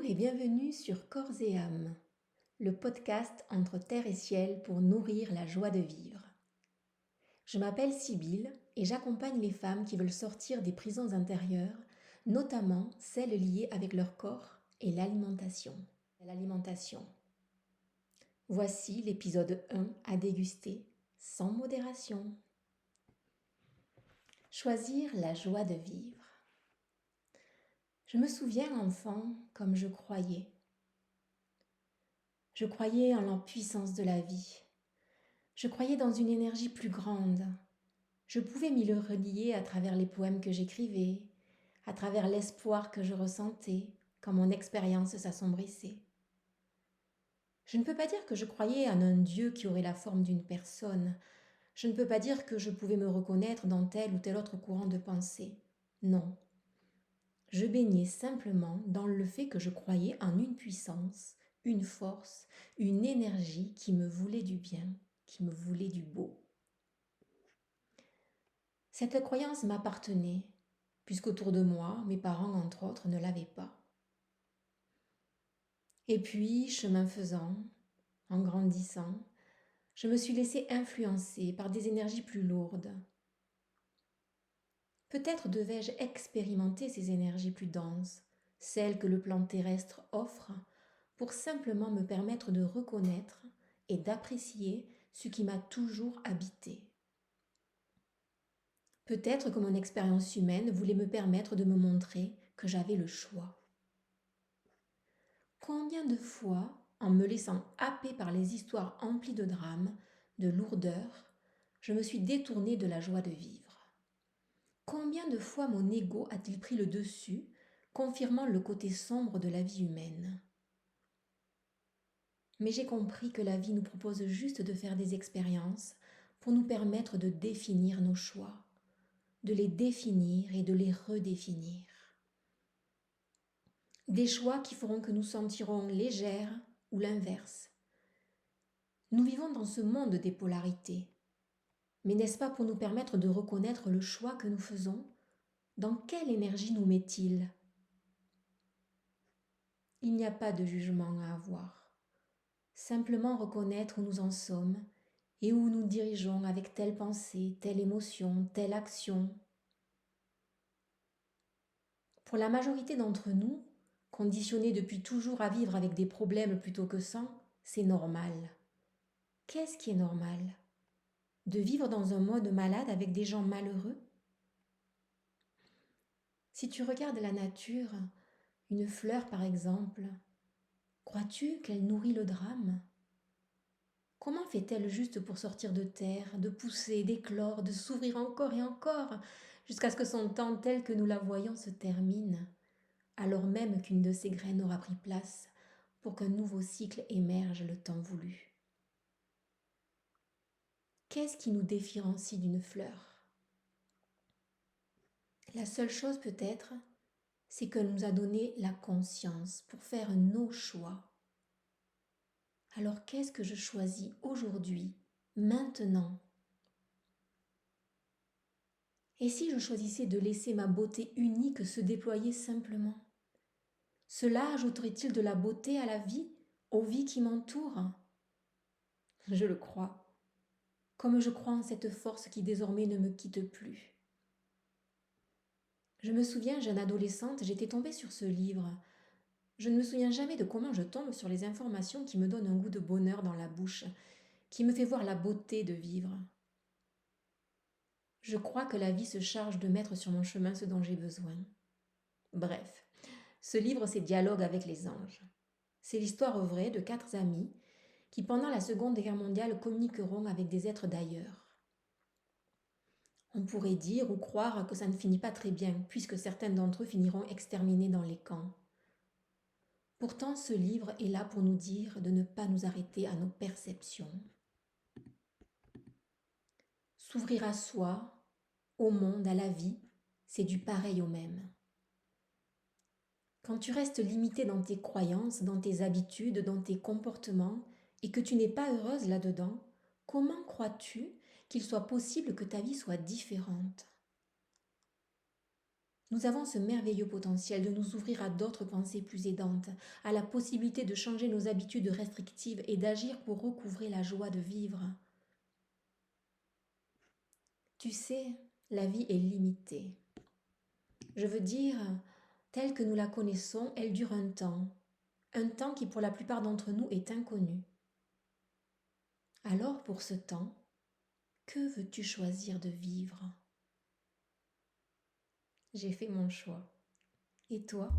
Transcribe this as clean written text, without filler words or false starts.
et bienvenue sur Corps et âme, le podcast entre terre et ciel pour nourrir la joie de vivre. Je m'appelle Sybille et j'accompagne les femmes qui veulent sortir des prisons intérieures, notamment celles liées avec leur corps et l'alimentation. Voici l'épisode 1 à déguster, sans modération. Choisir la joie de vivre. Je me souviens enfant comme je croyais. Je croyais en la puissance de la vie. Je croyais dans une énergie plus grande. Je pouvais m'y le relier à travers les poèmes que j'écrivais, à travers l'espoir que je ressentais quand mon expérience s'assombrissait. Je ne peux pas dire que je croyais en un Dieu qui aurait la forme d'une personne. Je ne peux pas dire que je pouvais me reconnaître dans tel ou tel autre courant de pensée. Non. Je baignais simplement dans le fait que je croyais en une puissance, une force, une énergie qui me voulait du bien, qui me voulait du beau. Cette croyance m'appartenait, puisqu'autour de moi, mes parents, entre autres, ne l'avaient pas. Et puis, chemin faisant, en grandissant, je me suis laissée influencer par des énergies plus lourdes. Peut-être devais-je expérimenter ces énergies plus denses, celles que le plan terrestre offre, pour simplement me permettre de reconnaître et d'apprécier ce qui m'a toujours habité. Peut-être que mon expérience humaine voulait me permettre de me montrer que j'avais le choix. Combien de fois, en me laissant happer par les histoires emplies de drames, de lourdeur, je me suis détournée de la joie de vivre. Combien de fois mon ego a-t-il pris le dessus, confirmant le côté sombre de la vie humaine ? Mais j'ai compris que la vie nous propose juste de faire des expériences pour nous permettre de définir nos choix, de les définir et de les redéfinir. Des choix qui feront que nous sentirons légères ou l'inverse. Nous vivons dans ce monde des polarités. Mais n'est-ce pas pour nous permettre de reconnaître le choix que nous faisons ? Dans quelle énergie nous met-il ? Il n'y a pas de jugement à avoir. Simplement reconnaître où nous en sommes et où nous dirigeons avec telle pensée, telle émotion, telle action. Pour la majorité d'entre nous, conditionnés depuis toujours à vivre avec des problèmes plutôt que sans, c'est normal. Qu'est-ce qui est normal ? De vivre dans un mode malade avec des gens malheureux ? Si tu regardes la nature, une fleur par exemple, crois-tu qu'elle nourrit le drame ? Comment fait-elle juste pour sortir de terre, de pousser, d'éclore, de s'ouvrir encore et encore, jusqu'à ce que son temps tel que nous la voyons se termine, alors même qu'une de ses graines aura pris place pour qu'un nouveau cycle émerge le temps voulu ? Qu'est-ce qui nous différencie d'une fleur ? La seule chose peut-être, c'est qu'elle nous a donné la conscience pour faire nos choix. Alors qu'est-ce que je choisis aujourd'hui, maintenant ? Et si je choisissais de laisser ma beauté unique se déployer simplement ? Cela ajouterait-il de la beauté à la vie, aux vies qui m'entourent ? Je le crois, comme je crois en cette force qui désormais ne me quitte plus. Je me souviens, jeune adolescente, j'étais tombée sur ce livre. Je ne me souviens jamais de comment je tombe sur les informations qui me donnent un goût de bonheur dans la bouche, qui me fait voir la beauté de vivre. Je crois que la vie se charge de mettre sur mon chemin ce dont j'ai besoin. Bref, ce livre, c'est Dialogue avec les anges. C'est l'histoire vraie de 4 amis qui, pendant la Seconde Guerre mondiale, communiqueront avec des êtres d'ailleurs. On pourrait dire ou croire que ça ne finit pas très bien, puisque certains d'entre eux finiront exterminés dans les camps. Pourtant, ce livre est là pour nous dire de ne pas nous arrêter à nos perceptions. S'ouvrir à soi, au monde, à la vie, c'est du pareil au même. Quand tu restes limité dans tes croyances, dans tes habitudes, dans tes comportements, et que tu n'es pas heureuse là-dedans, comment crois-tu qu'il soit possible que ta vie soit différente ? Nous avons ce merveilleux potentiel de nous ouvrir à d'autres pensées plus aidantes, à la possibilité de changer nos habitudes restrictives et d'agir pour recouvrer la joie de vivre. Tu sais, la vie est limitée. Je veux dire, telle que nous la connaissons, elle dure un temps qui pour la plupart d'entre nous est inconnu. Alors pour ce temps, que veux-tu choisir de vivre? J'ai fait mon choix. Et toi?